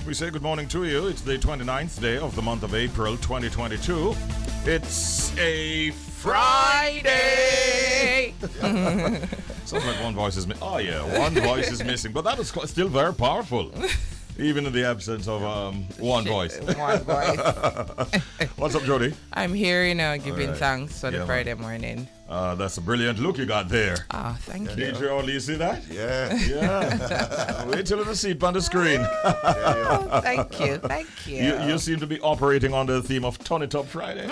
We say good morning to you. It's the 29th day of the month of April 2022. It's a Friday. Sounds like one voice is missing. Oh yeah, one voice is missing, but that is still very powerful. Even in the absence of one voice. One voice. What's up, Jody? I'm here, giving thanks for the Friday morning. That's a brilliant look you got there. Oh, thank you. DJ Oli, you see that? Yeah. Wait till it's on the screen. Oh, thank you. You seem to be operating on the theme of Turn It Up Friday.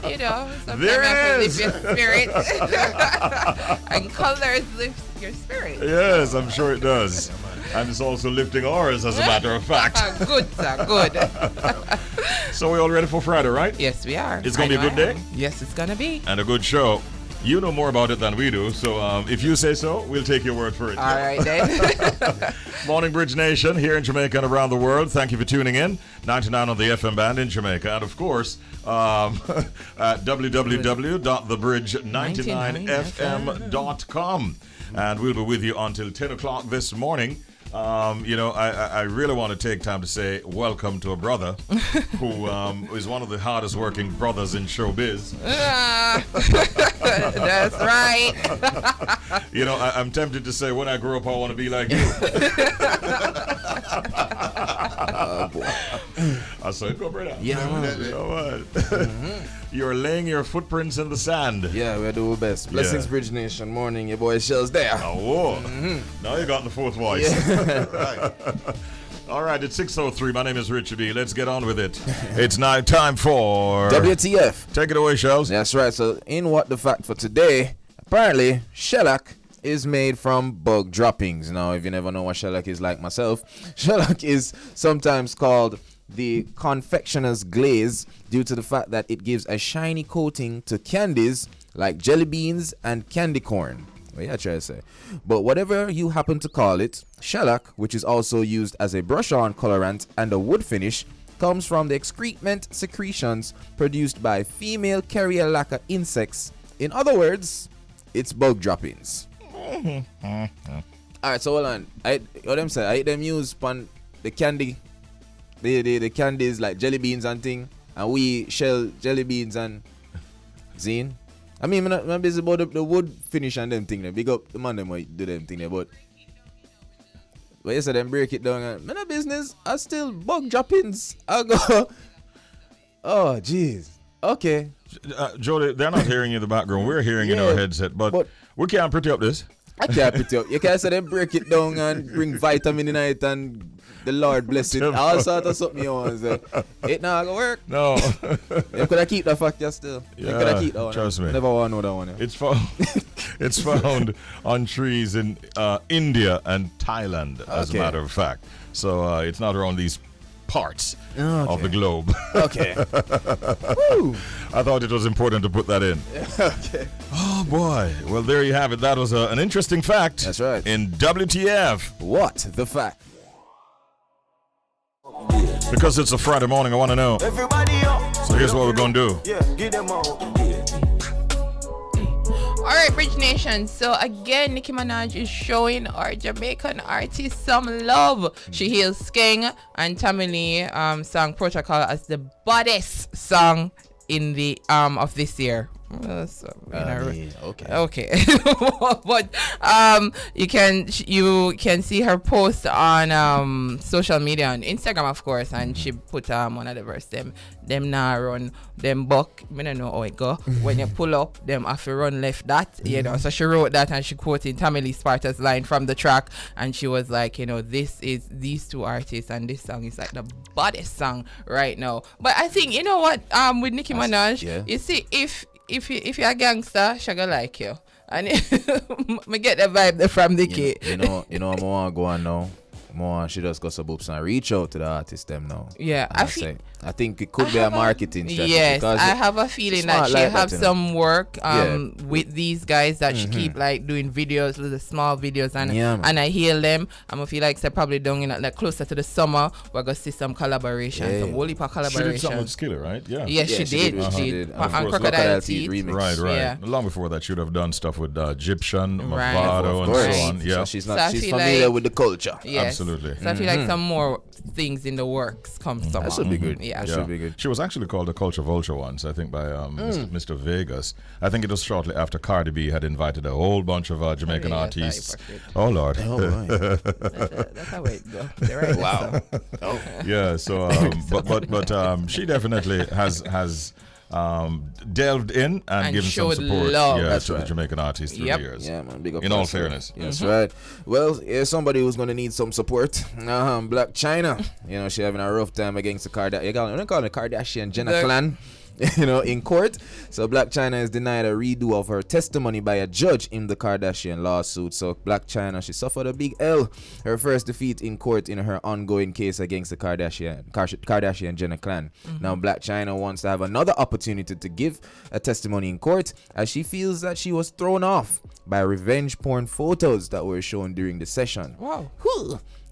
Sometimes there have is. to lift your spirit. And colors lift your spirit. Yes, I'm sure it does. And it's also lifting ours, as a matter of fact. Good, sir, good. So we're all ready for Friday, right? Yes, we are. It's going to be a good day? Yes, it's going to be. And a good show. You know more about it than we do, so if you say so, we'll take your word for it. All right, then. Morning, Bridge Nation, here in Jamaica and around the world. Thank you for tuning in. 99 on the FM band in Jamaica. And, of course, at www.thebridge99fm.com. And we'll be with you until 10 o'clock this morning. I really want to take time to say welcome to a brother who is one of the hardest working brothers in showbiz. That's right. I'm tempted to say when I grow up I want to be like you. I said, go, brother. Yeah, man. You know what? You're laying your footprints in the sand. Yeah, we'll do our best. Blessings, Bridge Nation. Morning, your boy Shellz there. Oh, whoa. Now you got the fourth voice. Yeah. Right. All right, it's 6:03. My name is Richie B. Let's get on with it. It's now time for WTF. Take it away, Shellz. That's right. So, in what the fact for today, apparently, shellac is made from bug droppings. Now, if you never know what shellac is, like myself, shellac is sometimes called the confectioner's glaze due to the fact that it gives a shiny coating to candies like jelly beans and candy corn. What I try to say. But whatever you happen to call it, shellac, which is also used as a brush-on colorant and a wood finish, comes from the excrement secretions produced by female carrier lacquer insects. In other words, it's bug droppings. Alright, so hold on. I eat them use on the candy. The candies like jelly beans and thing, and we shell jelly beans and zine. I mean, I'm not busy about the wood finish and them thing. Big up the man them might do them thing there, but you said them break it down and man, business are still bug droppings. I go. Oh jeez. Okay. Jody, they're not hearing you in the background. We're hearing in our headset, but we can't pretty up this. I can't pretty up. You can't say them break it down and bring vitamin in it and the Lord bless it. All sort of something you want to say. It not gonna work. No. You could have keep that factor still. Yeah, you could have keep that one. trust me. Never want to know that one. Yeah. It's found on trees in India and Thailand, as a matter of fact. So it's not around these parts of the globe. Okay. Woo. I thought it was important to put that in. Okay. Oh boy. Well, there you have it. That was an interesting fact. That's right. In WTF. What the fact? Because it's a Friday morning, I want to know. So here's what we're going to do. Yeah, get them all. All right, Bridge Nation. So again, Nicki Minaj is showing our Jamaican artist some love. She hails Skeng and Tamale sang Protocol as the baddest song in the of this year. Okay. But you can see her post on social media on Instagram, of course, and she put one of the verse them now run them buck. I don't know how it go. When you pull up, them have to run left that, So she wrote that and she quoted Tamale Sparta's line from the track, and she was like, this is these two artists and this song is like the baddest song right now. But I think what with Nicki Minaj, you see if you're a gangster, she gonna like you. And me get the vibe there from the kid. I want to go on now. She just got some books and reach out to the artist them now. Yeah, I think it could be a marketing strategy. Yes, I have a feeling that she like have that, some work with these guys that she keep like doing videos, little small videos, and I hear them. I'm gonna feel like they're probably doing it like closer to the summer. We're gonna see some collaborations, some whole heap of collaborations. She did something with Skiller, right? Yeah. Yes, she did. She did. On Crocodile Teeth remix. Right. Yeah. Long before that, she would have done stuff with Egyptian, Right. Mavado, and so on. Yeah. So she's familiar with the culture. Yes. Absolutely. So I feel like some more things in the works come somewhere. That should be good. Yeah. That should be good. She was actually called a culture vulture once, I think, by Mr. Vegas. I think it was shortly after Cardi B had invited a whole bunch of Jamaican artists. Oh, Lord. Oh, boy. That's how it goes. Right. Wow. Yeah, so, but she definitely has delved in and given some showed support love. to the Jamaican artists through the years. Yeah, man. Big up In all us, man. fairness. Yes, right. Well, here's somebody who's going to need some support. Black China. You know, she having a rough time against the Kardashian Jenner clan. You know, in court. So Black China is denied a redo of her testimony by a judge in the Kardashian lawsuit. So Black China, she suffered a big L. Her first defeat in court in her ongoing case against the Kardashian Jenner clan. Now Black China wants to have another opportunity to give a testimony in court, as she feels that she was thrown off by revenge porn photos that were shown during the session. Wow.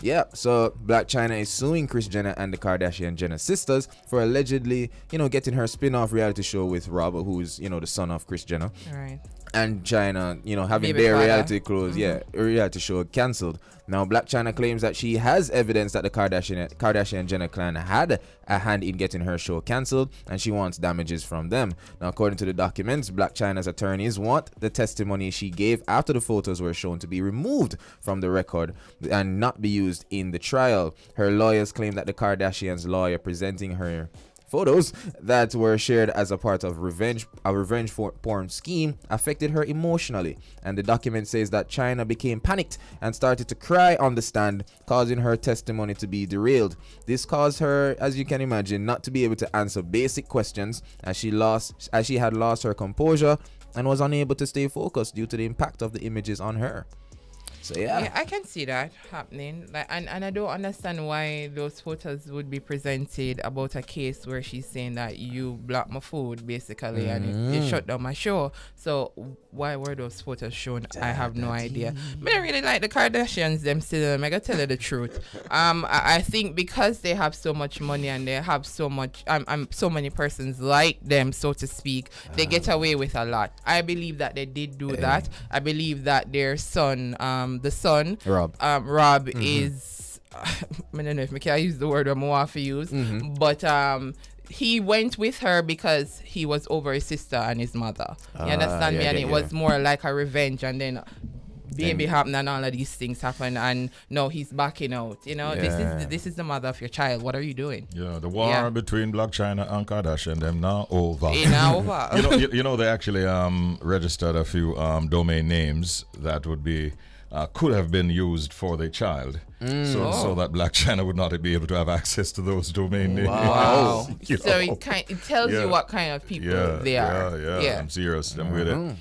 Yeah, so Black China is suing Kris Jenner and the Kardashian Jenner sisters for allegedly, getting her spin-off reality show with Rob, who's, the son of Kris Jenner. All right. And China, having Baby their father. reality show cancelled. Now, Black China claims that she has evidence that the Kardashian Jenner clan had a hand in getting her show cancelled, and she wants damages from them. Now, according to the documents, Black China's attorneys want the testimony she gave after the photos were shown to be removed from the record and not be used in the trial. Her lawyers claim that the Kardashians' lawyer presenting her photos that were shared as a part of revenge porn scheme affected her emotionally, and the document says that China became panicked and started to cry on the stand, causing her testimony to be derailed. This caused her, as you can imagine, not to be able to answer basic questions, as she had lost her composure and was unable to stay focused due to the impact of the images on her. So yeah, I can see that happening. And I don't understand why those photos would be presented about a case where she's saying that you blocked my food, basically, and it shut down my show. So why were those photos shown? I have no idea. But I really like the Kardashians, them still. I gotta tell you the truth. I think because they have so much money and they have so much, so many persons like them, so to speak, they get away with a lot. I believe that they did do that. I believe that their son, the son, Rob is, I don't know if I can use the word I'm more to use, but he went with her because he was over his sister and his mother. You understand me? And it was more like a revenge, and then baby happened and all of these things happen, and now he's backing out. This is the mother of your child. What are you doing? Yeah, the war between Black China and Kardashian, them now over. You know, they actually registered a few domain names that would be could have been used for the child, so that Black China would not be able to have access to those domain names. Wow. So it tells you what kind of people they are. Yeah. I'm serious. I'm with it.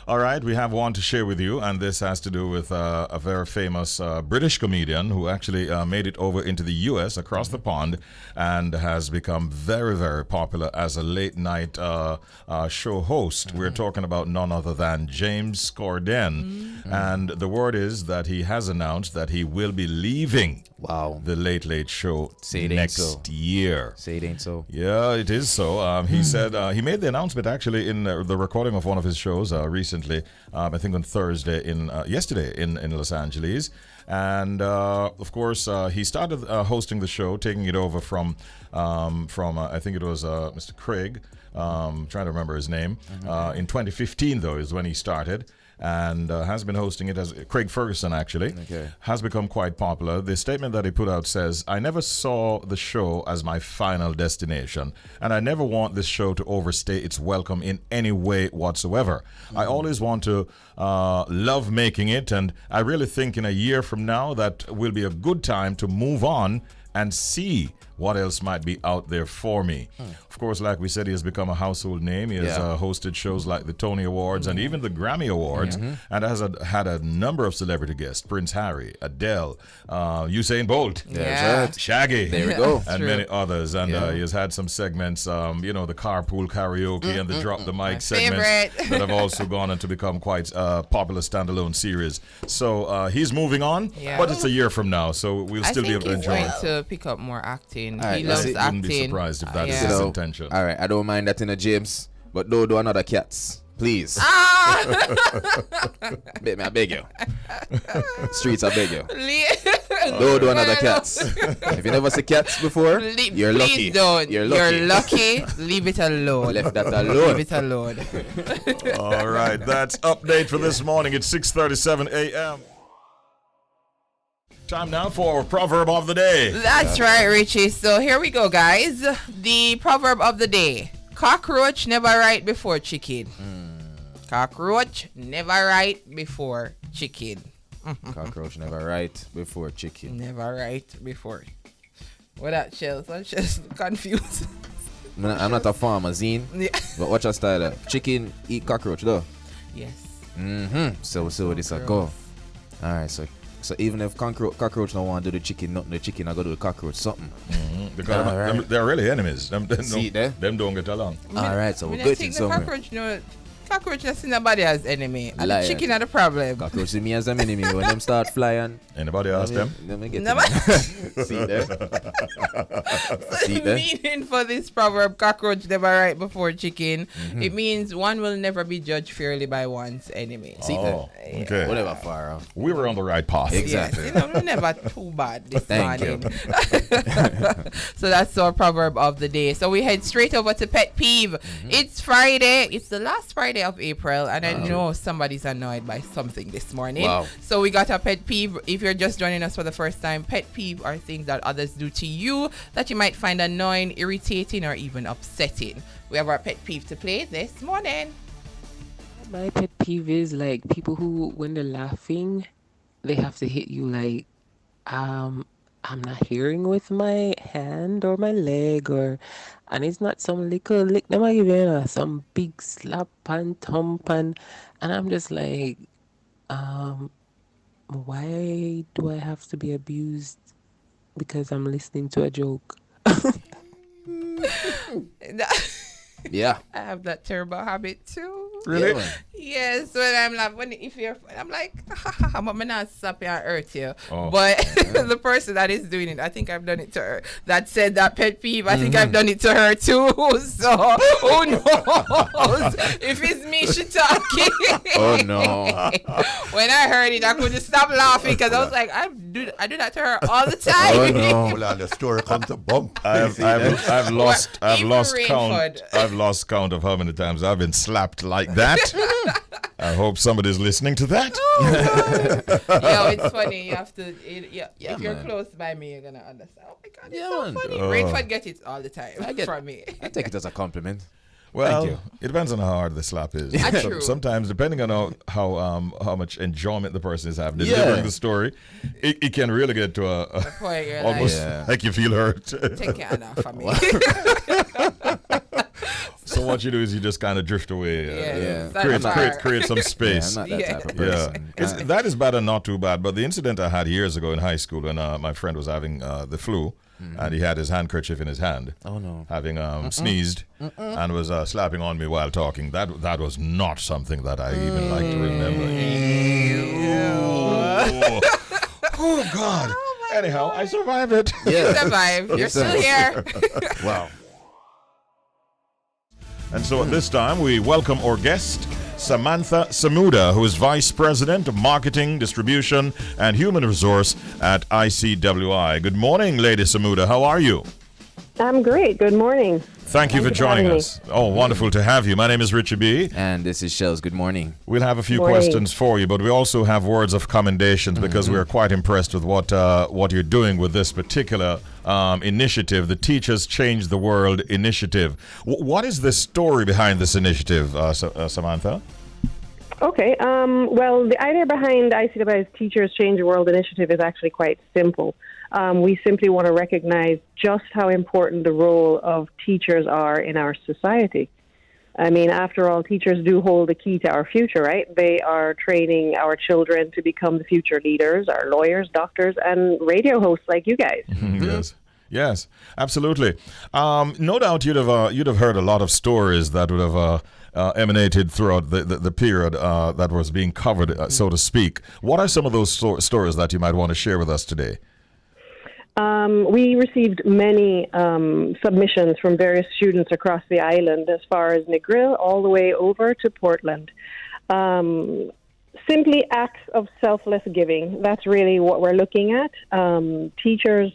All right, we have one to share with you, and this has to do with a very famous British comedian who actually made it over into the U.S. across the pond and has become very, very popular as a late-night show host. We're talking about none other than James Corden, and the word is that he has announced that he will be leaving the Late Late Show next year. Say it ain't so. Yeah, it is so. He said he made the announcement actually in the recording of one of his shows recently. I think on Thursday yesterday in Los Angeles, and of course he started hosting the show, taking it over from I think it was Mr. Craig. Trying to remember his name. In 2015 though is when he started. And has been hosting it as Craig Ferguson, actually, has become quite popular. The statement that he put out says, "I never saw the show as my final destination, and I never want this show to overstay its welcome in any way whatsoever. I always want to love making it, and I really think in a year from now that will be a good time to move on and see what else might be out there for me." Of course, like we said, he has become a household name. He has hosted shows like the Tony Awards and even the Grammy Awards, and has had a number of celebrity guests: Prince Harry, Adele, Usain Bolt, Shaggy, there we go, and many others. And he has had some segments, the carpool karaoke and the drop the mic segments that have also gone on to become quite popular standalone series. So he's moving on, but it's a year from now, so we'll still be able to enjoy it. He's going to pick up more acting. Right, he loves acting. Wouldn't be surprised if that is his intention. All right, I don't mind that in a James, but don't do another Cats, please. Baby, I beg you. Streets, I beg you. Le- Don't do another cats. If you never see cats before, you're lucky. Please don't. You're lucky. You're lucky. Leave it alone. Left that alone. Leave it alone. All right, that's update for this morning. It's 6:37 a.m. Time now for proverb of the day. That's right, Richie. So here we go, guys. The proverb of the day. Cockroach never right before chicken. Cockroach never right before chicken. Cockroach never right before chicken. Never right before. What that Shellz? I'm just confused. I'm not a farmer, Zine. Yeah. But watch our style. Chicken eat cockroach, though. Yes. So we'll see where this will go. Alright, so even if cockroach don't want to do the chicken, nothing, the chicken I go do the cockroach something. Because they're really enemies. Them don't get along. Alright, so we're I good think in the somewhere. cockroach not see nobody as enemy. And Liar. the chicken are the problem. Cockroach see me as an enemy when them start flying. Anybody ask them? Let me get No, See there? See the there? meaning for this proverb, cockroach never right before chicken, it means one will never be judged fairly by one's enemy. See Oh, there? okay. Whatever, far off. We were on the right path. Exactly. Yes, we're never too bad this Thank you. morning. So that's our proverb of the day. So we head straight over to pet peeve. It's Friday. It's the last Friday of April, and I know somebody's annoyed by something this morning. Wow. So we got a pet peeve. If you're just joining us for the first time, pet peeve are things that others do to you that you might find annoying, irritating, or even upsetting. We have our pet peeve to play this morning. My pet peeve is like people who, when they're laughing, they have to hit you like, I'm not hearing with my hand or my leg, and it's not some little lick them I give you, some big slap and thump, and I'm just like, why do I have to be abused because I'm listening to a joke? Yeah. I have that terrible habit too. Really? Yeah, Yes, when I'm like, I'm like, I'm not slap you and hurt you. Oh. But the person that is doing it, I think I've done it to her. That said that pet peeve, I think I've done it to her too. So who knows if it's me she talking? Oh no. When I heard it, I couldn't stop laughing because I was like, I do that to her all the time. Oh no. Well, the story comes to bump. I've lost Even count. Rainford. I've lost count of how many times I've been slapped like that. I hope somebody's listening to that. Yo, it's funny. You have to. If you're man. close by me, you're gonna understand. Oh my god, it's Yeah, so man. funny. Rainford get it all the time from me. I take it as a compliment. Well, Thank you. it depends on how hard the slap is. True. Sometimes, depending on how much enjoyment the person is having delivering the story, it can really get to a Point you're almost Yeah. like you feel hurt. take care enough for me. So what you do is you just kind of drift away, Yeah. create some Yeah, space. I'm not that type of Yeah, person. that is bad and not too bad. But the incident I had years ago in high school when my friend was having the flu, and he had his handkerchief in his hand, Oh no. having sneezed, and was slapping on me while talking. That was not something that I even like to remember. Oh God. Anyhow, I survived it. You survive. You're still here. Wow. And so at this time, we welcome our guest, Samantha Samuda, who is Vice President of Marketing, Distribution, and Human Resource at ICWI. Good morning, Lady Samuda. How are you? I'm great. Good morning. Thank you for joining having me. us. Oh, wonderful to have you. My name is Richie B. And this is Shellz. Good morning. We'll have a few Morning. questions for you, but we also have words of commendations because we are quite impressed with what you're doing with this particular initiative, the Teachers Change the World initiative. What is the story behind this initiative, Samantha? Okay. Well, the idea behind ICWI's Teachers Change the World initiative is actually quite simple. We simply want to recognize just how important the role of teachers are in our society. I mean, after all, teachers do hold the key to our future, right? They are training our children to become the future leaders, our lawyers, doctors, and radio hosts like you guys. Yes, absolutely. No doubt you'd have heard a lot of stories that would have emanated throughout the period that was being covered, so to speak. What are some of those stories that you might want to share with us today? We received many submissions from various students across the island, as far as Negril all the way over to Portland. Simply acts of selfless giving. That's really what we're looking at. Teachers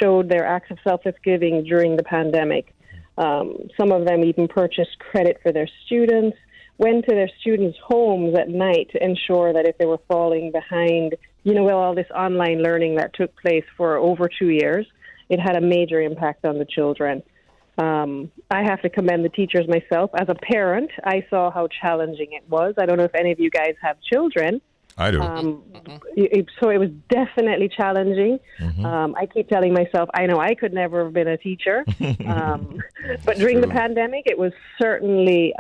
showed their acts of selfless giving during the pandemic. Some of them even purchased credit for their students, went to their students' homes at night to ensure that if they were falling behind, with all this online learning that took place for over 2 years, it had a major impact on the children. I have to commend the teachers myself. As a parent, I saw how challenging it was. I don't know if any of you guys have children. I do. So it was definitely challenging. I keep telling myself, I know I could never have been a teacher. But during the pandemic, it was certainly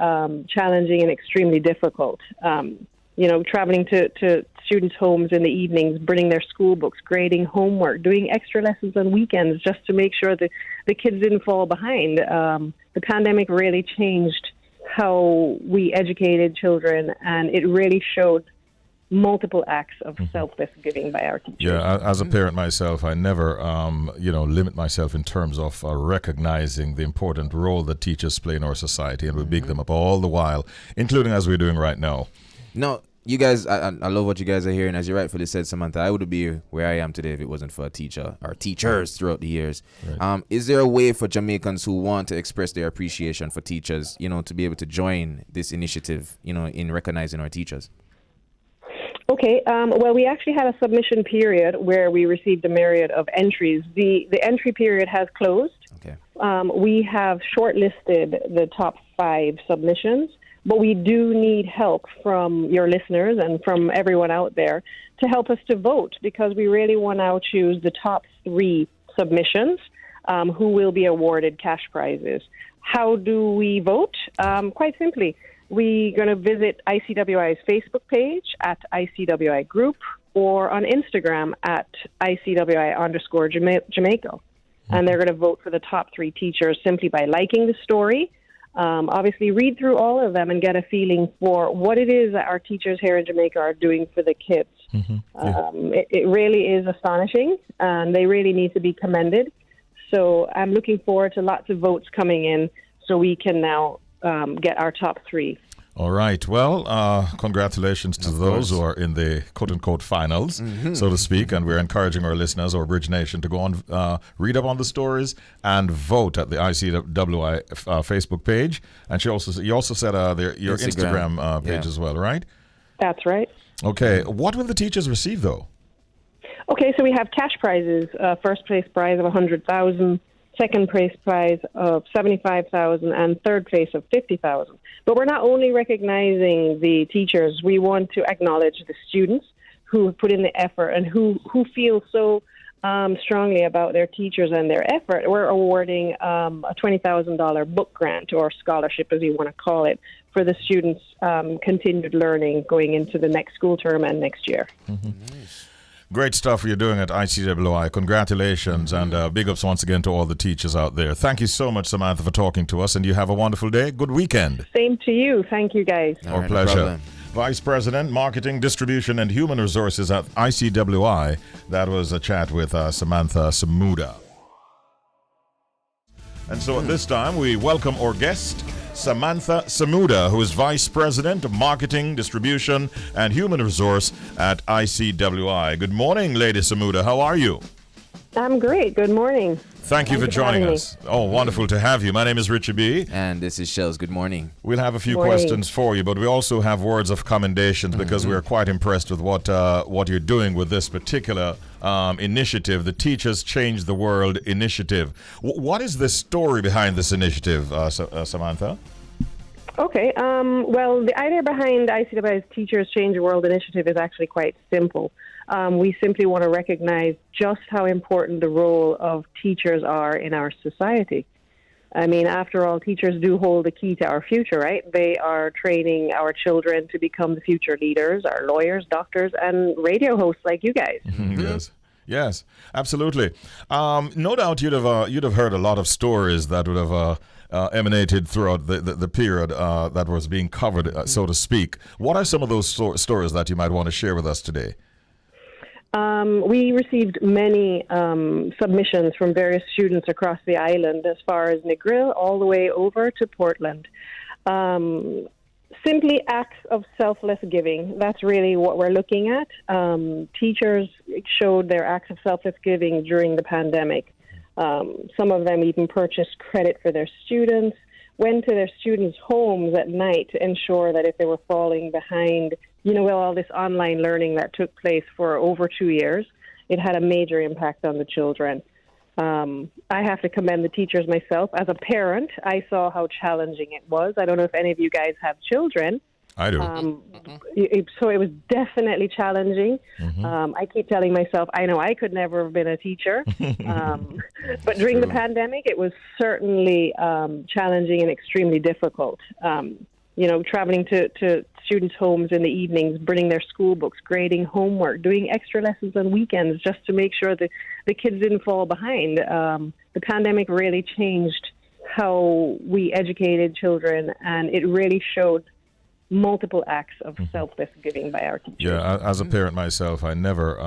challenging and extremely difficult. Traveling to students' homes in the evenings, bringing their school books, grading homework, doing extra lessons on weekends just to make sure that the kids didn't fall behind. The pandemic really changed how we educated children, and it really showed multiple acts of selfless giving by our teachers. Yeah, as a parent myself, I never, limit myself in terms of recognizing the important role that teachers play in our society, and we big them up all the while, including as we're doing right now. No, you guys, I love what you guys are hearing. As you rightfully said, Samantha, I wouldn't be where I am today if it wasn't for a teacher or teachers throughout the years. Right. Is there a way for Jamaicans who want to express their appreciation for teachers, to be able to join this initiative, in recognizing our teachers? Okay. Well, we actually had a submission period where we received a myriad of entries. The entry period has closed. Okay. We have shortlisted the top 5 submissions. But we do need help from your listeners and from everyone out there to help us to vote, because we really want to now choose the top 3 submissions who will be awarded cash prizes. How do we vote? Quite simply, we're going to visit ICWI's Facebook page at ICWI Group or on Instagram at ICWI_Jamaica. And they're going to vote for the top 3 teachers simply by liking the story. Obviously, read through all of them and get a feeling for what it is that our teachers here in Jamaica are doing for the kids. It really is astonishing, and they really need to be commended. So I'm looking forward to lots of votes coming in so we can now get our top 3. All right. Well, congratulations to those who are in the quote-unquote finals, so to speak. And we're encouraging our listeners, or Bridge Nation, to go on, read up on the stories and vote at the ICWI Facebook page. And you also said your Instagram page as well, right? That's right. Okay. What will the teachers receive, though? Okay, so we have cash prizes. First place prize of $100,000. Second place prize of $75,000, and third place of $50,000. But we're not only recognizing the teachers, we want to acknowledge the students who have put in the effort and who feel so strongly about their teachers and their effort. We're awarding a $20,000 book grant, or scholarship as you want to call it, for the students' continued learning going into the next school term and next year. Nice. Great stuff you're doing at ICWI. Congratulations, and big ups once again to all the teachers out there. Thank you so much, Samantha, for talking to us, and you have a wonderful day. Good weekend. Same to you. Thank you, guys. Our pleasure. No Vice President, Marketing, Distribution, and Human Resources at ICWI. That was a chat with Samantha Samuda. And so at this time, we welcome our guest, Samantha Samuda, who is Vice President of Marketing, Distribution, and Human Resource at ICWI. Good morning, Lady Samuda. How are you? I'm great. Good morning. Thank you for joining us. Oh, wonderful to have you. My name is Richie B. And this is Shellz. Good morning. We'll have a few questions for you, but we also have words of commendations because we are quite impressed with what you're doing with this particular initiative, the Teachers Change the World initiative. What is the story behind this initiative, Samantha? Okay. Well, the idea behind ICWI's Teachers Change the World initiative is actually quite simple. We simply want to recognize just how important the role of teachers are in our society. I mean, after all, teachers do hold the key to our future, right? They are training our children to become the future leaders, our lawyers, doctors, and radio hosts like you guys. Yes, absolutely. No doubt you'd have heard a lot of stories that would have emanated throughout the period that was being covered, so to speak. What are some of those stories that you might want to share with us today? We received many submissions from various students across the island, as far as Negril all the way over to Portland. Simply acts of selfless giving. That's really what we're looking at. Teachers showed their acts of selfless giving during the pandemic. Some of them even purchased credit for their students, went to their students' homes at night to ensure that if they were falling behind, with all this online learning that took place for over 2 years, it had a major impact on the children. I have to commend the teachers myself. As a parent, I saw how challenging it was. I don't know if any of you guys have children. I do. So it was definitely challenging. I keep telling myself, I know I could never have been a teacher. But during the pandemic, it was certainly challenging and extremely difficult. Traveling to students' homes in the evenings, bringing their school books, grading homework, doing extra lessons on weekends just to make sure that the kids didn't fall behind. The pandemic really changed how we educated children, and it really showed multiple acts of selfless giving by our teachers. Yeah, as a parent myself, I never,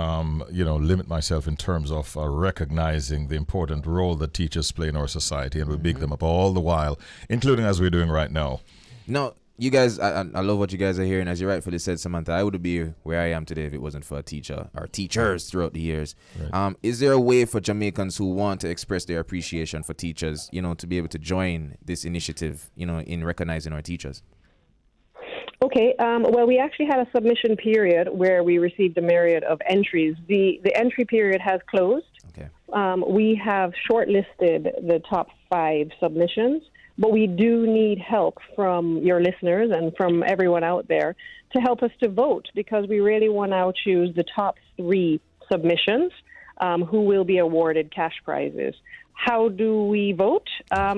limit myself in terms of recognizing the important role that teachers play in our society, and we big them up all the while, including as we're doing right now. No, you guys, I love what you guys are hearing. As you rightfully said, Samantha, I would be where I am today if it wasn't for a teacher or teachers throughout the years. Right. Is there a way for Jamaicans who want to express their appreciation for teachers, to be able to join this initiative, in recognizing our teachers? Okay. Well, we actually had a submission period where we received a myriad of entries. The entry period has closed. Okay. We have shortlisted the top 5 submissions. But we do need help from your listeners and from everyone out there to help us to vote, because we really want to now choose the top 3 submissions who will be awarded cash prizes. How do we vote?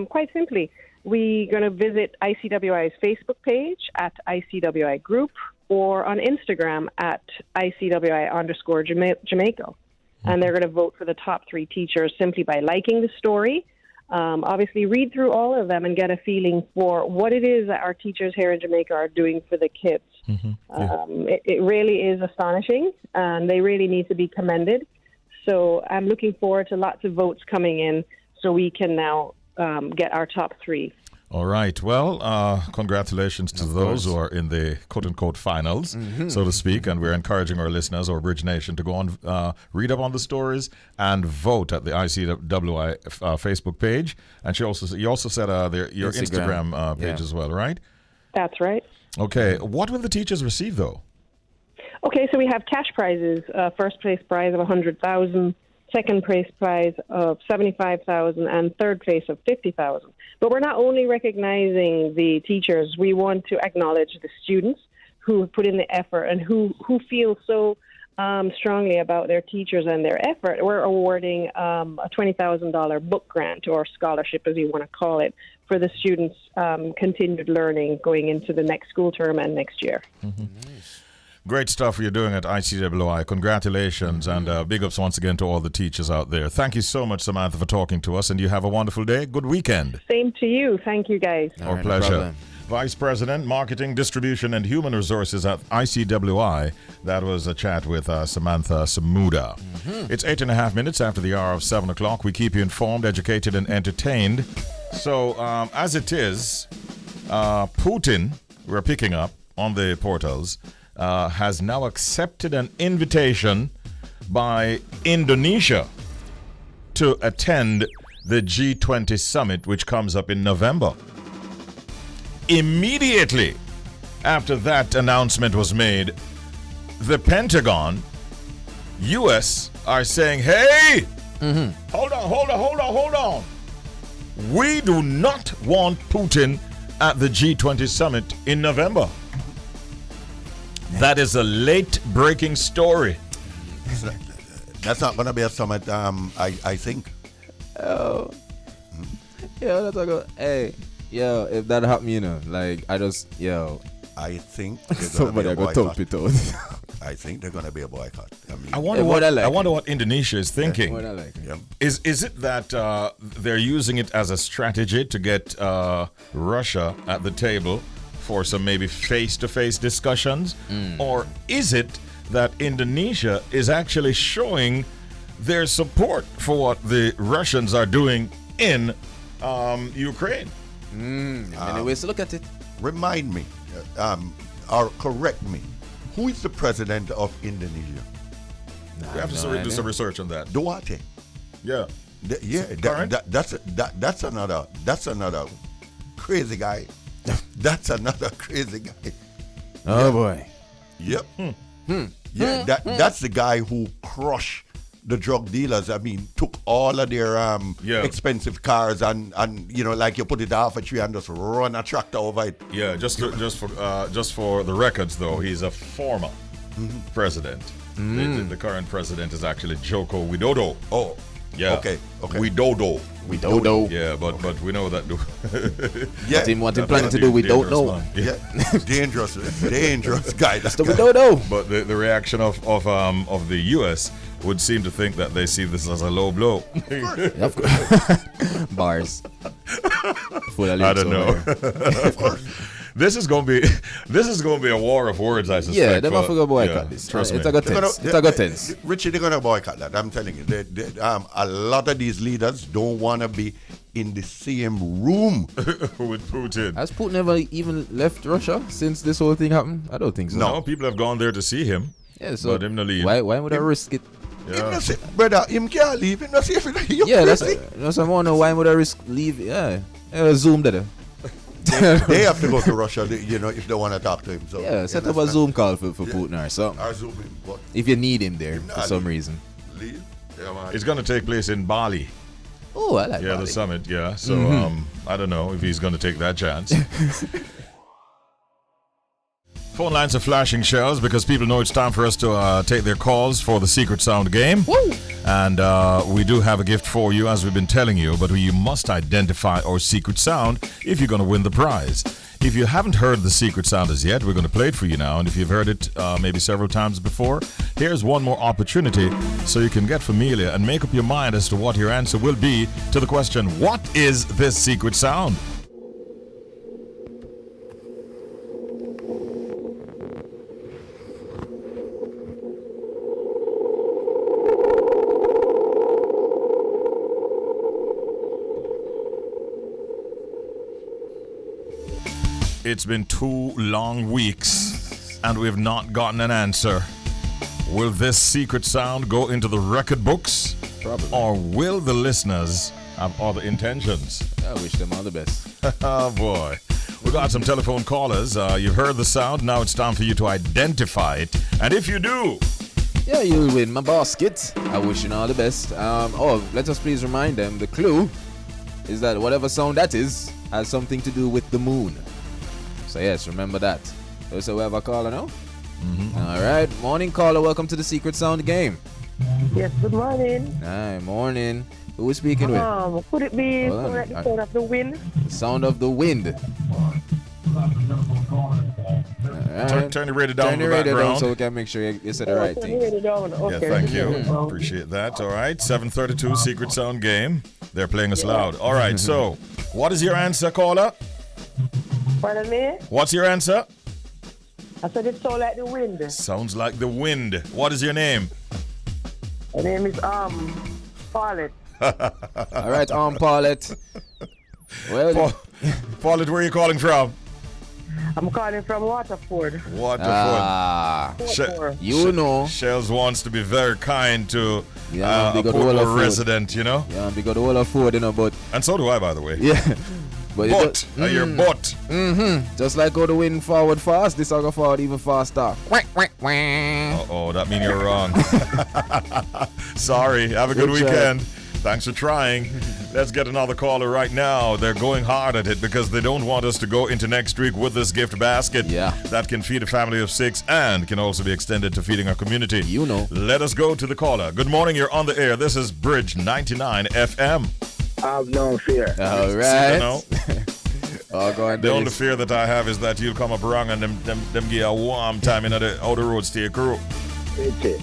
Quite simply, we're going to visit ICWI's Facebook page at ICWI Group or on Instagram at ICWI_Jamaica. And they're going to vote for the top 3 teachers simply by liking the story. Obviously, read through all of them and get a feeling for what it is that our teachers here in Jamaica are doing for the kids. It really is astonishing, and they really need to be commended. So I'm looking forward to lots of votes coming in so we can now get our top 3. All right. Well, congratulations to those who are in the quote-unquote finals, so to speak. And we're encouraging our listeners, or Bridge Nation, to go on, read up on the stories and vote at the ICWI Facebook page. And you also said your Instagram page as well, right? That's right. Okay. What will the teachers receive, though? Okay, so we have cash prizes. First place prize of $100,000. Second place prize of $75,000, and third place of $50,000. But we're not only recognizing the teachers, we want to acknowledge the students who have put in the effort and who feel so strongly about their teachers and their effort. We're awarding a $20,000 book grant, or scholarship as you want to call it, for the students' continued learning going into the next school term and next year. Nice. Great stuff you're doing at ICWI. Congratulations, and big ups once again to all the teachers out there. Thank you so much, Samantha, for talking to us, and you have a wonderful day. Good weekend. Same to you. Thank you, guys. Our pleasure. No Vice President, Marketing, Distribution, and Human Resources at ICWI. That was a chat with Samantha Samuda. It's 8.5 minutes after the hour of 7 o'clock. We keep you informed, educated, and entertained. So, as it is, Putin, we're picking up on the portals, has now accepted an invitation by Indonesia to attend the G20 summit, which comes up in November. Immediately after that announcement was made, the Pentagon, U.S., are saying, hey, hold on. We do not want Putin at the G20 summit in November. That is a late-breaking story. That's not going to be a summit, I think. Oh. Yo, that's like hey, yo, if that happened, I think somebody got top it out. I think they're going to be a boycott. I wonder what Indonesia is thinking. Is it that they're using it as a strategy to get Russia at the table for some maybe face-to-face discussions? Or is it that Indonesia is actually showing their support for what the Russians are doing in Ukraine? Many ways to look at it. remind me, or correct me, who is the president of Indonesia? We have to do some research on that. Duarte. Yeah. That's another crazy guy. That's another crazy guy. Oh boy. Yep. Yeah, that's the guy who crushed the drug dealers. I mean, took all of their expensive cars and like you put it off a tree and just run a tractor over it. Yeah, just for the records though, he's a former president. The current president is actually Joko Widodo. Oh. Yeah. Okay. Widodo. Yeah, but we know that. What he planning to do, we don't know. Man. Yeah. dangerous guy. That's the Widodo. But the reaction of the U.S. would seem to think that they see this as a low blow. Of course. Bars. I don't know. Of course. This is gonna be a war of words, I suspect. Yeah, they're not gonna boycott this. Trust me. It's a good tense. It's a good tense. Richie, they're gonna boycott that. I'm telling you. A lot of these leaders don't want to be in the same room with Putin. Has Putin ever even left Russia since this whole thing happened? I don't think so. No, people have gone there to see him. Yeah, so but him no leave. why would I risk it? Yeah. Brother, him can't leave. Him not safe. Yeah, that's I want to know why would I risk leave? Yeah, Zoom there. They have to go to Russia, if they want to talk to him. So yeah, set up a Zoom call for Putin or something. Or Zoom him, but if you need him there for some reason. leave. Yeah, man. It's going to take place in Bali. Oh, I like Yeah, Bali. the summit. Yeah, so I don't know if he's going to take that chance. Phone lines are flashing, Shellz, because people know it's time for us to take their calls for the Secret Sound game. Woo! And we do have a gift for you, as we've been telling you, but you must identify our secret sound if you're going to win the prize. If you haven't heard the secret sound as yet, we're going to play it for you now. And if you've heard it maybe several times before, here's one more opportunity so you can get familiar and make up your mind as to what your answer will be to the question, what is this secret sound? It's been 2 long weeks and we've not gotten an answer. Will this secret sound go into the record books? Probably. Or will the listeners have other intentions? I wish them all the best. Oh boy. We got some telephone callers. You've heard the sound. Now it's time for you to identify it. And if you do, Yeah, you'll win my basket. I wish you all the best. Let us please remind them the clue is that whatever sound that is has something to do with the moon. So yes, remember that. So we have a caller now? All right. Morning, caller. Welcome to the Secret Sound game. Yes, good morning. Hi, morning. Who is speaking with? Could it be Hold on. like the sound of the wind? The sound of the wind. All right. turn the radio down Turn in the the radio down background. so we can make sure you said the right Turn thing. it down. Yeah, Okay. thank you. Appreciate that. All right, 7:32 Secret Sound game. They're playing us loud. All right, so what is your answer, caller? Pardon me? What's your answer? I said it sound like the wind. Sounds like the wind. What is your name? My name is Paulette. All right, Paulette. Well, Paulette, where are you calling from? I'm calling from Waterford. Waterford. you know. Shellz wants to be very kind to Yeah, a they got all of Portmore food. resident, you know? Yeah, because the whole of food, but And so do I, by the way. yeah. But But, your butt. just like how the wind forward fast, this will go forward even faster. Uh-oh, that means you're wrong. Sorry, have a good Good job. weekend. Thanks for trying. Let's get another caller right now. They're going hard at it because they don't want us to go into next week with this gift basket. Yeah. That can feed a family of 6 and can also be extended to feeding our community. You know. Let us go to the caller. Good morning, you're on the air. This is Bridge 99 FM. Have no fear. All See, right. you know, Oh, go on, the only Dennis. fear that I have is that you'll come up wrong and them give a warm time in the outer roads to your crew. Richie,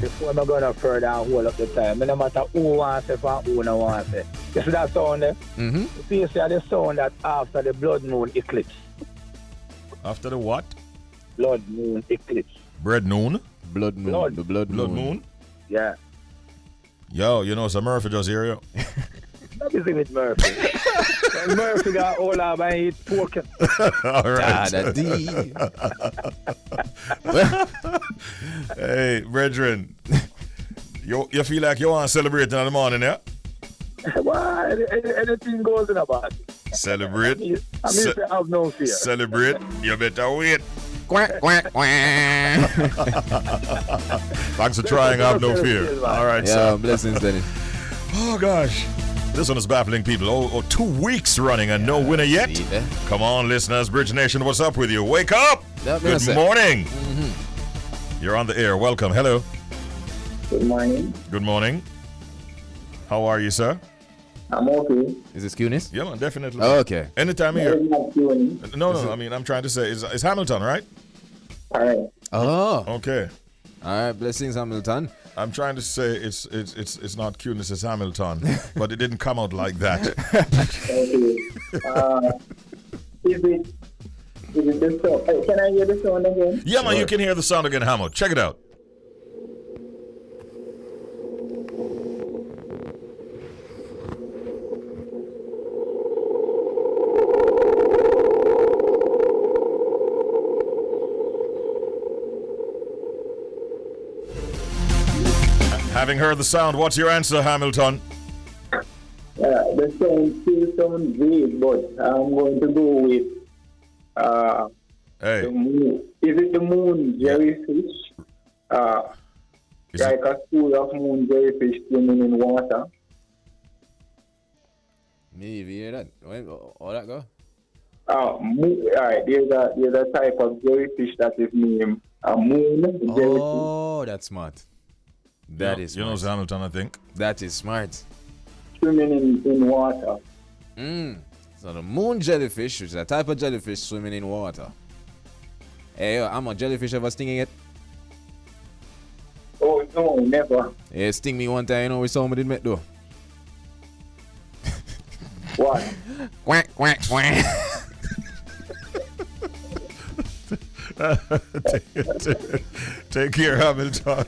before I go no further and hold up the time, no matter who wants it and who no wants it. You see that sound there? Mm-hmm. See, you see the sound that after the blood moon eclipse. After the what? Blood moon eclipse. Bread noon? Blood moon. Blood. The blood moon. Blood moon? Yeah. Yo, you know, some Murphy just here, yo. No focusing with Murphy. And Murphy got all out by his poker. All right. Hey, brethren. You feel like you want to celebrate in the morning, yeah? Well, anything goes in about it. Celebrate. I mean, to have no fear. Celebrate. You better wait. Quack, quack, quack. Thanks for trying. Have no fear. All right, Yeah, blessings, Denny. Oh, gosh. This one is baffling people. Oh, 2 weeks running and no winner yet. Come on, listeners. Bridge Nation, what's up with you? Wake up. Good morning. You're on the air. Welcome. Hello. Good morning. Good morning. How are you, sir? I'm okay. Is this Cunis? Yeah, man, definitely. Oh, okay. Anytime here. No. I mean, I'm trying to say, it's Hamilton, right? All right. Oh. Okay. All right, blessings, Hamilton. I'm trying to say it's not cuteness, it's Hamilton, but it didn't come out like that. Okay. Is it the song? Can I hear the song again? Yeah, man, you can hear the sound again, Hamo. Check it out. Having heard the sound, what's your answer, Hamilton? The sound still sounds vague, but I'm going to go with the moon. Is it the moon jellyfish? Like a school of moon jellyfish swimming in water. Me, you hear that? All that go? Alright, there's a type of jellyfish that is named a moon jellyfish. Oh, that's smart. That is smart. You know Hamilton, I think. That is smart. Swimming in water. So the moon jellyfish, which is a type of jellyfish swimming in water. Hey, I'm a jellyfish ever stinging it? Oh, no, never. Yeah, sting me one time, you know, we somebody did make though. What? Quack, quack, quack. Take care, Hamilton.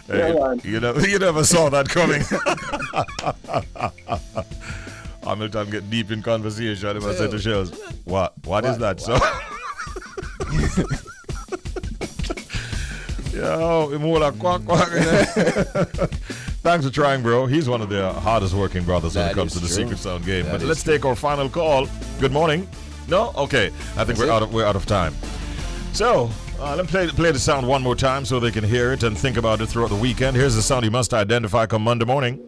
Hey, you never saw that coming. Hamilton get deep in conversation. If I said to Shellz, what is that, sir? Yo, quack, quack. Thanks for trying, bro. He's one of the hardest working brothers when it comes to the Secret Sound game. But let's take our final call. Good morning. No? Okay. I think we're out of time. So, let me play the sound one more time so they can hear it and think about it throughout the weekend. Here's the sound you must identify come Monday morning.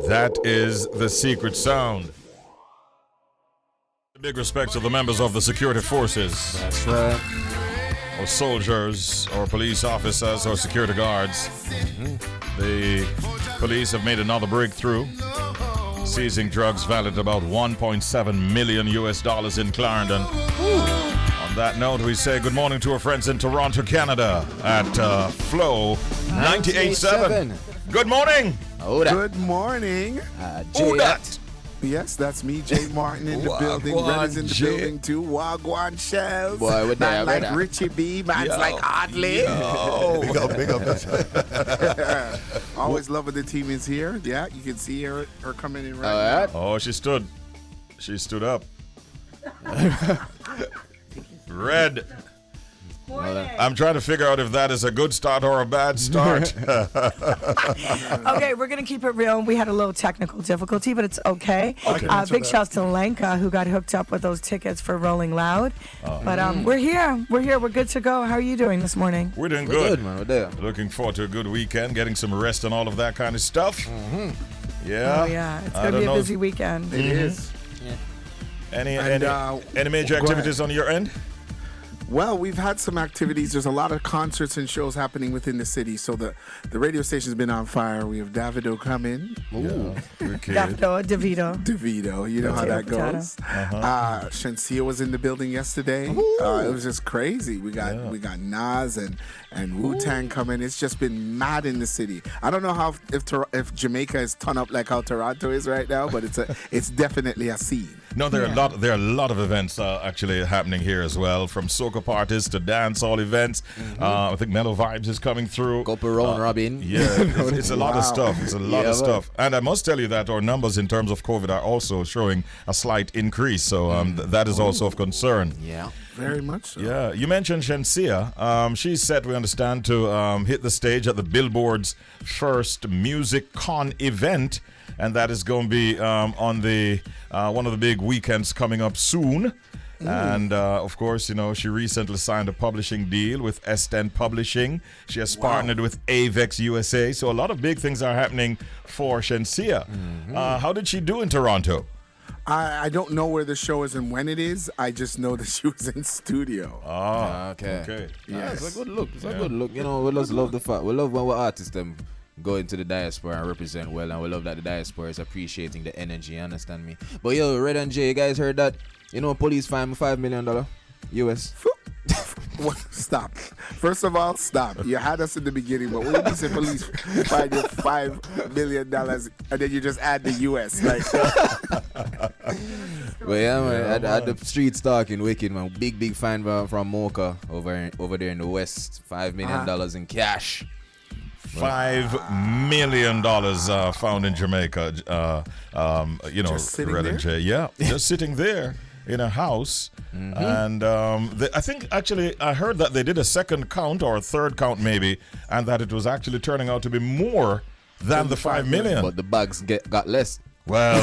That is the Secret Sound. Big respect to the members of the security forces. That's right. Or soldiers, or police officers, or security guards. The police have made another breakthrough, seizing drugs valued about $1.7 million in Clarendon. On that note, we say good morning to our friends in Toronto, Canada, at Flow 98.7. Good morning. Good morning. Who that? Yes, that's me, Jay Martin in the building. Red is in the building too. Wagwan Shellz. Boy, with man like Richie B. Man's like Oddly. Big up. Always loving the team is here. Yeah, you can see her coming in right now. Oh, she stood up. Red. I'm trying to figure out if that is a good start or a bad start. Okay, we're going to keep it real. We had a little technical difficulty, but it's okay. Big shouts to Lenka, who got hooked up with those tickets for Rolling Loud. But we're here. We're good to go. How are you doing this morning? We're doing good. Man. We're there. Looking forward to a good weekend, getting some rest and all of that kind of stuff. Yeah. Oh, yeah. It's going to be a busy weekend. It is. Yeah. Any major activities on your end? Well, we've had some activities. There's a lot of concerts and shows happening within the city. So the radio station's been on fire. We have Davido coming. Ooh. Davido. You know how that goes. Shensia was in the building yesterday. It was just crazy. We got Nas and Wu-Tang coming. It's just been mad in the city. I don't know if Jamaica is torn up like how Toronto is right now, but it's definitely a scene. No, there are a lot of events actually happening here as well, from soca parties to dancehall events. I think Mellow Vibes is coming through. Couple round robin. Yeah, it's a lot of stuff. It's a lot of stuff. And I must tell you that our numbers in terms of COVID are also showing a slight increase. So that is also of concern. Yeah. Very much so. Yeah, you mentioned Shensia. She's set, we understand, to hit the stage at the Billboard's first Music Con event, and that is going to be on the one of the big weekends coming up soon. And of course, you know, she recently signed a publishing deal with S10 Publishing. She has partnered with Avex USA, so a lot of big things are happening for Shensia. How did she do in Toronto? I don't know where the show is and when it is. I just know that she was in studio. Oh, okay. Yes. It's a good look. It's a good look. You know, we just love the fact. We love when we're artists them go into the diaspora and represent well, and we love that the diaspora is appreciating the energy. You understand me? But yo, Red and Jay, you guys heard that? You know, police fined $5 million US. Stop. First of all, stop. You had us in the beginning, but when you say police find you $5 million and then you just add the US, like. Well, yeah, man. At the streets talking wicked, man. Big fine from Mocha over there in the West. $5 million in cash. $5 million found in Jamaica. You know, Red and Jay. Yeah, just sitting there in a house. And I think actually I heard that they did a second count or a third count maybe, and that it was actually turning out to be more than the $5 million. But the bags got less. Well,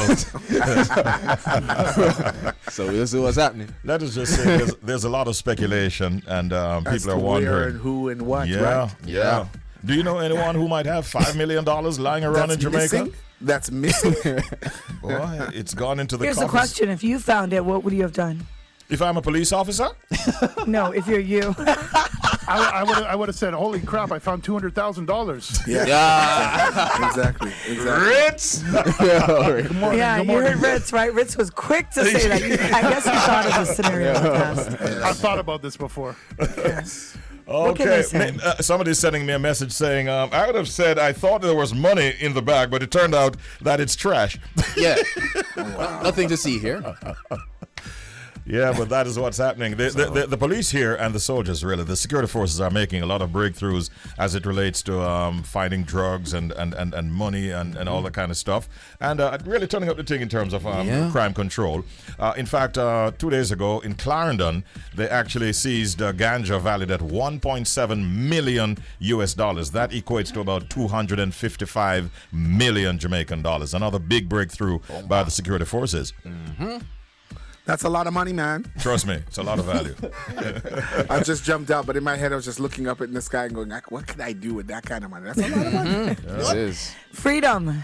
so we'll see what's happening. Let us just say there's a lot of speculation, and people are wondering where and who and what. Yeah, right? yeah. Do you know anyone who might have $5 million lying around in Jamaica? Missing? That's missing. Boy, it's gone into the Here's coffers. the question. If you found it, what would you have done? If I'm a police officer? No, if you're you. I would have said, holy crap, I found $200,000. Yeah. Exactly. Ritz! Good morning. Yeah, you heard Ritz, right? Ritz was quick to say that. I guess you thought of the scenario in the past. I've thought about this before. Yes. Okay, somebody's sending me a message saying, I would have said I thought there was money in the bag, but it turned out that it's trash. Yeah. Nothing to see here. Yeah, but that is what's happening. The police here and the soldiers, really, the security forces are making a lot of breakthroughs as it relates to fighting drugs and money and all that kind of stuff. And really turning up the thing in terms of crime control. In fact, 2 days ago in Clarendon, they actually seized ganja valued at $1.7 million US. That equates to about 255 million Jamaican dollars. Another big breakthrough by the security forces. That's a lot of money, man. Trust me, it's a lot of value. I just jumped out, but in my head I was just looking up in the sky and going, what could I do with that kind of money? That's a lot of money. It is. Freedom.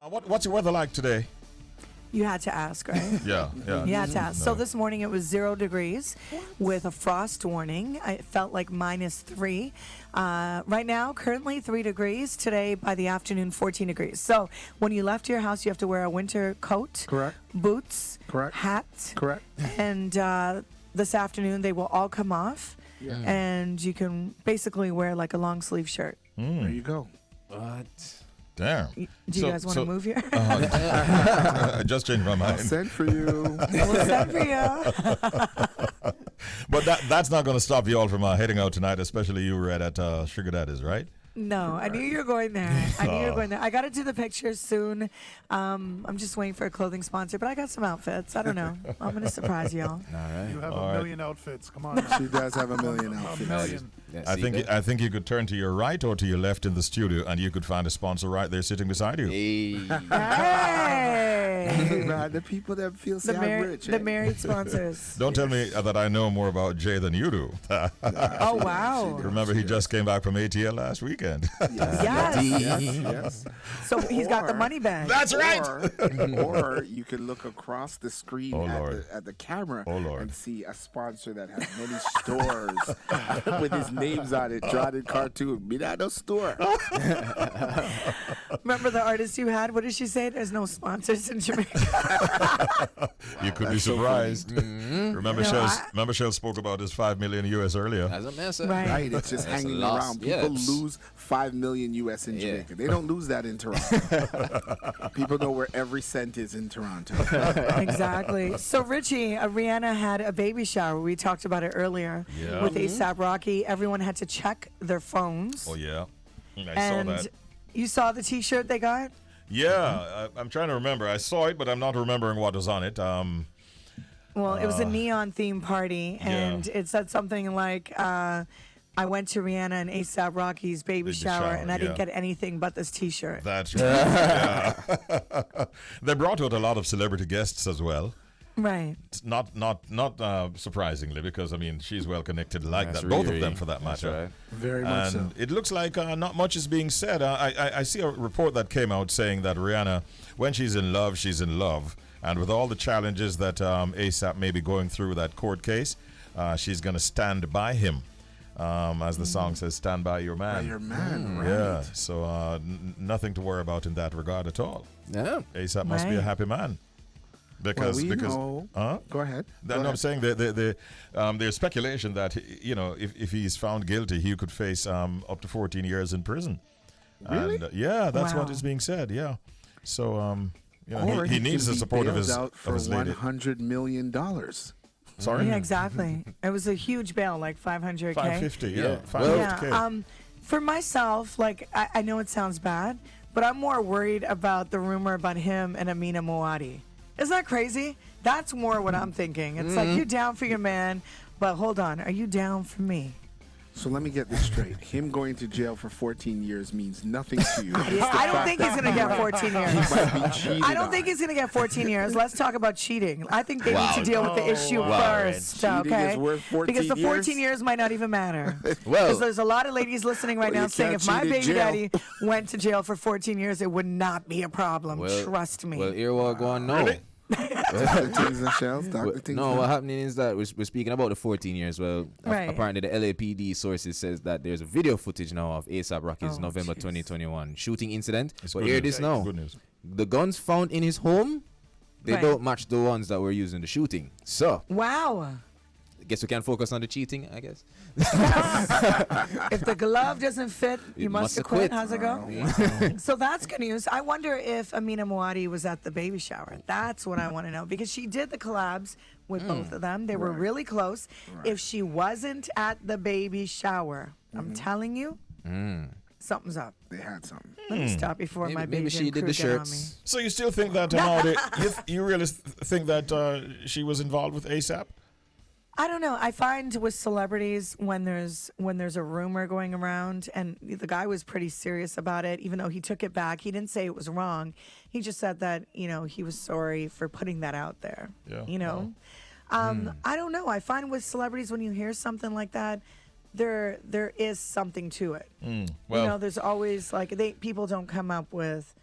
What's your weather like today? You had to ask, right? Yeah. You had to ask. So this morning it was 0 degrees with a frost warning. It felt like -3. Right now, currently 3 degrees. Today, by the afternoon, 14 degrees. So when you left your house, you have to wear a winter coat, Correct. boots, Correct. hat, Correct. and this afternoon they will all come off, and you can basically wear like a long sleeve shirt. There you go. What? Damn. Do you guys want to move here? I just changed my mind. I'll send for you. We'll send for you. But that's not going to stop you all from heading out tonight, especially you were at Sugar Daddy's, right? No, I knew you were going there. I got to do the pictures soon. I'm just waiting for a clothing sponsor, but I got some outfits. I don't know. I'm going to surprise y'all. All right. You have a million outfits. Come on. She does have a million A outfits. million. Yeah, I think you could turn to your right or to your left in the studio, and you could find a sponsor right there sitting beside you. Hey. Hey, man, the people that feel so rich. The married sponsors. Don't tell me that I know more about Jay than you do. Oh, wow. Remember, he just came back from ATL last weekend. Yes. So he's got the money bag. That's right. Or you can look across the screen at the camera and see a sponsor that has many stores with his names on it, drawn in cartoon. Milano store. Remember the artist you had? What did she say? There's no sponsors in Jamaica. You could be surprised. Remember, Shellz spoke about his $5 million US earlier. As a mess, Right, it's just hanging around. People lose $5 million US in Jamaica. They don't lose that in Toronto. People know where every cent is in Toronto. Exactly. So, Richie, Rihanna had a baby shower. We talked about it earlier with ASAP Rocky. Everyone had to check their phones. Oh, yeah. I and saw that. You saw the T-shirt they got? Yeah, I'm trying to remember. I saw it, but I'm not remembering what was on it. Well, it was a neon theme party, and it said something like, I went to Rihanna and ASAP Rocky's baby shower, and I didn't get anything but this T-shirt. That's right. They brought out a lot of celebrity guests as well. Right. Not surprisingly, because, I mean, she's well connected like that. Both of them, for that matter. Right. Very much so. It looks like not much is being said. I see a report that came out saying that Rihanna, when she's in love, she's in love. And with all the challenges that ASAP may be going through that court case, she's going to stand by him. As the song says, stand by your man. By your man, right. Yeah, so nothing to worry about in that regard at all. Yeah. ASAP must be a happy man. Because know. Go ahead. I'm saying there's speculation that if he's found guilty, he could face up to 14 years in prison. Really? And, that's what is being said. Yeah. So he needs the support of his lady. $100 million. Sorry. Yeah, exactly. It was a huge bail, like 500K. 550. Yeah. 550K. For myself, like I know it sounds bad, but I'm more worried about the rumor about him and Amina Moadi. Isn't that crazy? That's more what I'm thinking. It's like, you're down for your man, but hold on, are you down for me? So let me get this straight. Him going to jail for 14 years means nothing to you. I don't think he's going to get 14 years. He might be cheated I don't think he's going to get 14 years. Let's talk about cheating. I think they need to deal with the issue first, okay? Because the 14 years might not even matter. Because there's a lot of ladies listening right now saying, if my baby daddy went to jail for 14 years, it would not be a problem. Trust me. Well, Earwall going no. Really? Dr. Things and Shellz, Dr. Things. No, what happening is that we're speaking about the 14 years. Well, apparently the LAPD sources says that there's a video footage now of ASAP Rocky's November 2021 shooting incident. But hear this now. Good news. The guns found in his home, they don't match the ones that were used in the shooting. So, wow. I guess we can focus on the cheating, I guess. If the glove doesn't fit, you must quit. How's it go? Wow. So that's good news. I wonder if Amina Moadi was at the baby shower. That's what I want to know, because she did the collabs with both of them. They were really close. If she wasn't at the baby shower, I'm telling you, something's up. They had something. Let me stop before my baby she did the shirts. on me. So you still think that you really think that she was involved with ASAP? I don't know. I find with celebrities, when there's a rumor going around, and the guy was pretty serious about it, even though he took it back. He didn't say it was wrong. He just said that, he was sorry for putting that out there. Yeah. I don't know. I find with celebrities, when you hear something like that, there is something to it. Well, there's always people don't come up with,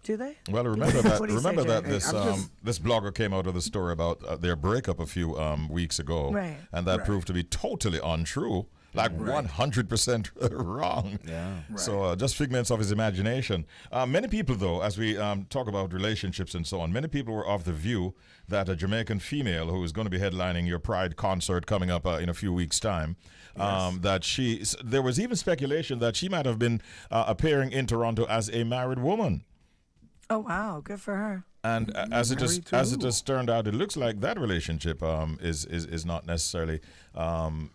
do they? Well, remember that this blogger came out with a story about their breakup a few weeks ago, and that proved to be totally untrue, like 100% wrong. Yeah. So just figments of his imagination. Many people, though, as we talk about relationships and so on, many people were of the view that a Jamaican female who is going to be headlining your Pride concert coming up in a few weeks' time, there was even speculation that she might have been appearing in Toronto as a married woman. Oh wow, good for her. And as it has turned out, it looks like that relationship is not necessarily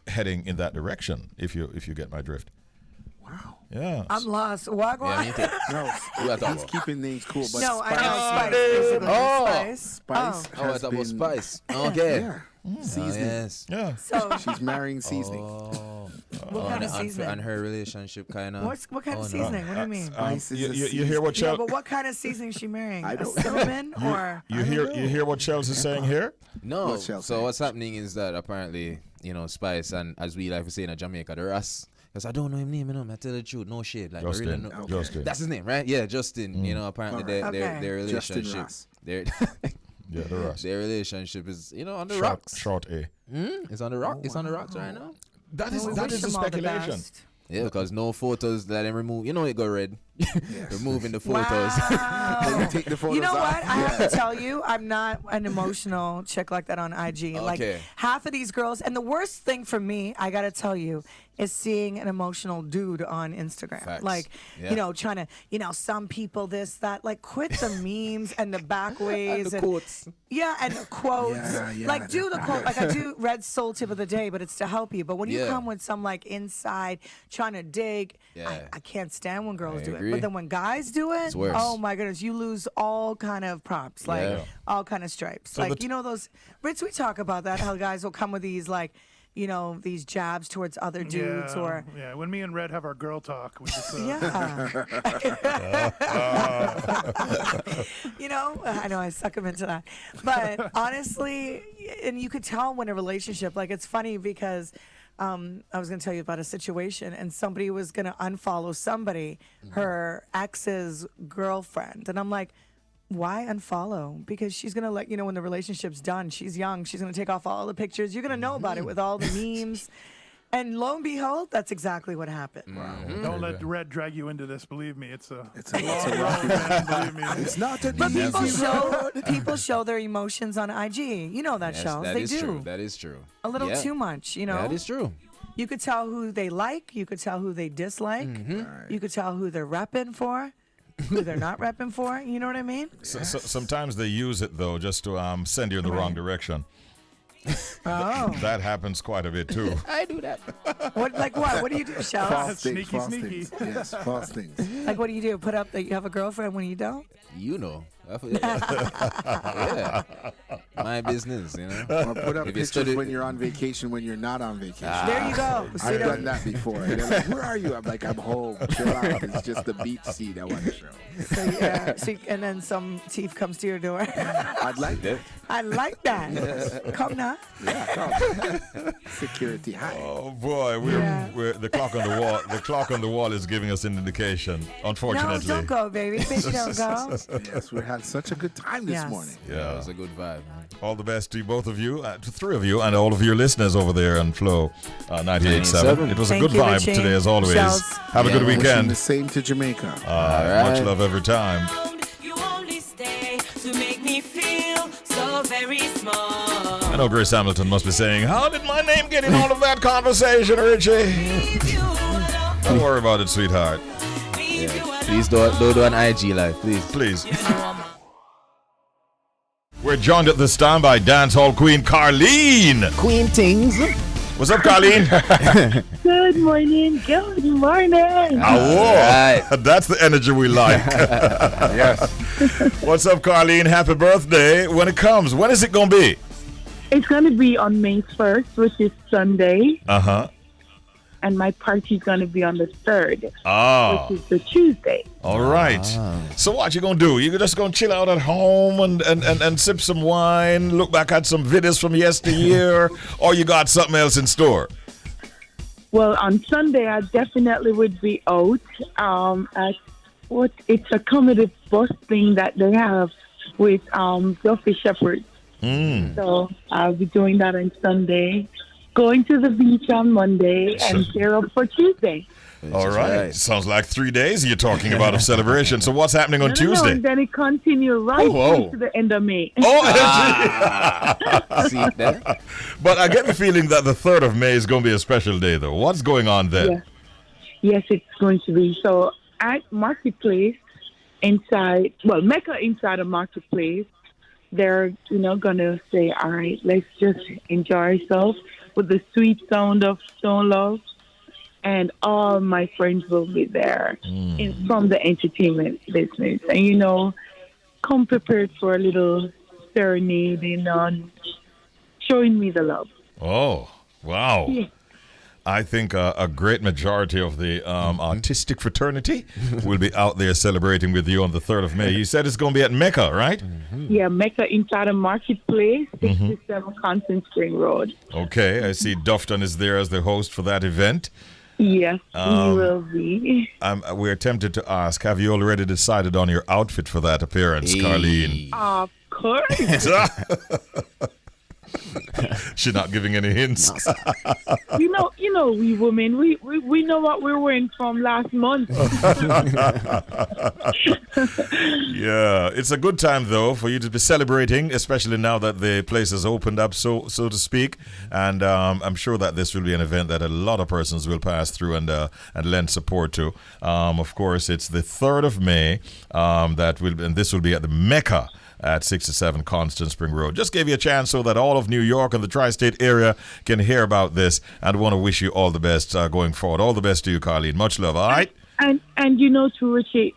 heading in that direction. If you get my drift. Wow. Yeah. I'm lost. Wagwan. He's keeping things cool. But no, I know Spice. Spice. Oh, I thought it was Spice. Okay. Yeah. Seasoning. Yes. Yeah. So she's marrying seasoning. What kind of seasoning? And her relationship kind of. What kind of seasoning? What do you mean? You hear what Shellz? Yeah, but what kind of seasoning is she marrying? A cinnamon or? You hear what Shellz is saying here? No. So what's happening is that apparently, Spice, and as we like to say in Jamaica, the Ras. Because I don't know his name, I tell the truth, no shit. Like Justin. Really Justin. That's his name, right? Yeah, Justin. Apparently their relationship. Yeah, the Ras. Their relationship is, on the rocks. Short A. It's on the rock. It's on the rocks right now. That is the speculation. Yeah, because no photos that they remove. You know it go red. Removing the photos. Wow. You take the photos You know off. what? I have to tell you, I'm not an emotional chick like that on IG. Like half of these girls, and the worst thing for me, I gotta tell you, is seeing an emotional dude on Instagram. Facts. Like, Yeah. you know, trying to, you know, some people this, that. Like, quit the memes and the backways. And the quotes. Yeah, and the quotes. Yeah, like, do the quote. Like, I do Red Soul Tip of the Day, but it's to help you. But when you come with some, like, inside, trying to dig, I can't stand when girls do it. But then when guys do it, oh, my goodness, you lose all kind of props. Like, all kind of stripes. So like, you know those, Ritz, we talk about that, how guys will come with these, like, you know, these jabs towards other dudes when me and Red have our girl talk, we just you know, I know I suck him into that, but honestly, and you could tell when a relationship, like, it's funny because I was going to tell you about a situation, and somebody was going to unfollow somebody, her ex's girlfriend, and I'm like, why unfollow? Because she's going to let you know when the relationship's done. She's young. She's going to take off all the pictures. You're going to know about it with all the memes. And lo and behold, that's exactly what happened. Wow. Don't let Red drag you into this. Believe me, it's a long road, man. Believe me. It's not an But easy people show their emotions on IG. You know that, Shellz. That they is do. true. That is true. A little too much, you know. That is true. You could tell who they like. You could tell who they dislike. You could tell who they're repping for, who they're not repping for. You know what I mean? So sometimes they use it, though, just to send you in the wrong direction. Oh. That happens quite a bit, too. I do that. What? Like what? What do you do, Shellz? False things, Sneaky, false sneaky. things. Yes, false things. Like, what do you do? Put up that you have a girlfriend when you don't? You know. Yeah. My business, you know. Or put up If you pictures study- when you're on vacation when you're not on vacation. There you go. See, I've there- done that before. And they're like, where are you? I'm like, I'm home. Chill out. It's just the beach scene I want to show. So, yeah. So, and then some thief comes to your door. I'd like that. I like that. Come now. Yeah, come. Security high. Oh boy, we're the clock on the wall. The clock on the wall is giving us an indication. Unfortunately, No, don't go, baby. Baby, don't go. Yes, we had such a good time this Yes. morning. Yeah, it was a good vibe, man. all the best to both of you, to three of you, and all of your listeners over there on Flow 98.7. It was Thank a good you, vibe Richie. today, as always. Shellz. Have a good Wishing weekend. the same to Jamaica. Much love every time. You only stay to make me feel so very small. I know Grace Hamilton must be saying, how did my name get in all of that conversation, Richie? Don't worry about it, sweetheart. Please don't do an IG live, please. Please. We're joined at this time by Dancehall Queen Carlene. Queen Tings. What's up, Carlene? Good morning. Good morning. Right. That's the energy we like. Yes. What's up, Carlene? Happy birthday. When it comes, when is it going to be? It's going to be on May 1st, which is Sunday. Uh-huh. And my party's going to be on the 3rd, Oh. which is the Tuesday. All right. So what you going to do? You just going to chill out at home and sip some wine, look back at some videos from yesteryear, or you got something else in store? Well, on Sunday, I definitely would be out at it's a comedy bus thing that they have with Duffy Shepherd. So I'll be doing that on Sunday, going to the beach on Monday, and gear up for Tuesday. All right. Sounds like 3 days you're talking about of celebration. So what's happening on No, Tuesday? and then it continues right Whoa. to the end of May. See that? But I get the feeling that the 3rd of May is going to be a special day, though. What's going on then? Yeah. Yes, it's going to be. So at Marketplace, Mecca inside of Marketplace, they're, going to say, all right, let's just enjoy ourselves with the sweet sound of Stone Love. And all my friends will be there from the entertainment business. And, come prepared for a little serenade and showing me the love. Oh, wow. Yeah. I think a great majority of the artistic fraternity will be out there celebrating with you on the 3rd of May. You said it's going to be at Mecca, right? Yeah, Mecca inside of Marketplace, 67 Constant Spring Road. Okay, I see Dufton is there as the host for that event. Yes, he will be. We're tempted to ask, have you already decided on your outfit for that appearance, Carlene? Of course. She's not giving any hints. You know, we women, we know what we're wearing from last month. Yeah, it's a good time though for you to be celebrating, especially now that the place has opened up, so to speak. And I'm sure that this will be an event that a lot of persons will pass through and lend support to. Of course, it's the 3rd of May. And this will be at the Mecca at 67 Constant Spring Road. Just gave you a chance so that all of New York and the tri-state area can hear about this, and want to wish you all the best going forward. All the best to you, Carlene. Much love, all right? And you know, to Richie,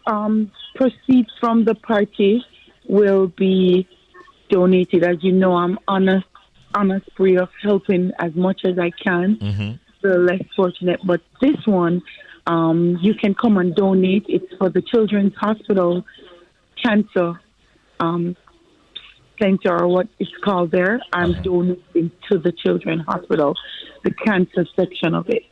proceeds from the party will be donated. As you know, I'm on a spree of helping as much as I can. The less fortunate, but this one, you can come and donate. It's for the Children's Hospital Cancer Center, or what it's called there. I'm donating to the Children's Hospital, the cancer section of it.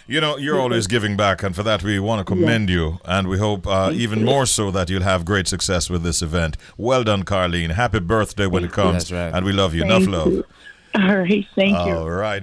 You know, you're always giving back, and for that we want to commend you, and we hope even more so that you'll have great success with this event. Well done, Carlene. Happy birthday when it comes, and we love you. Enough love. All right, thank you. All right.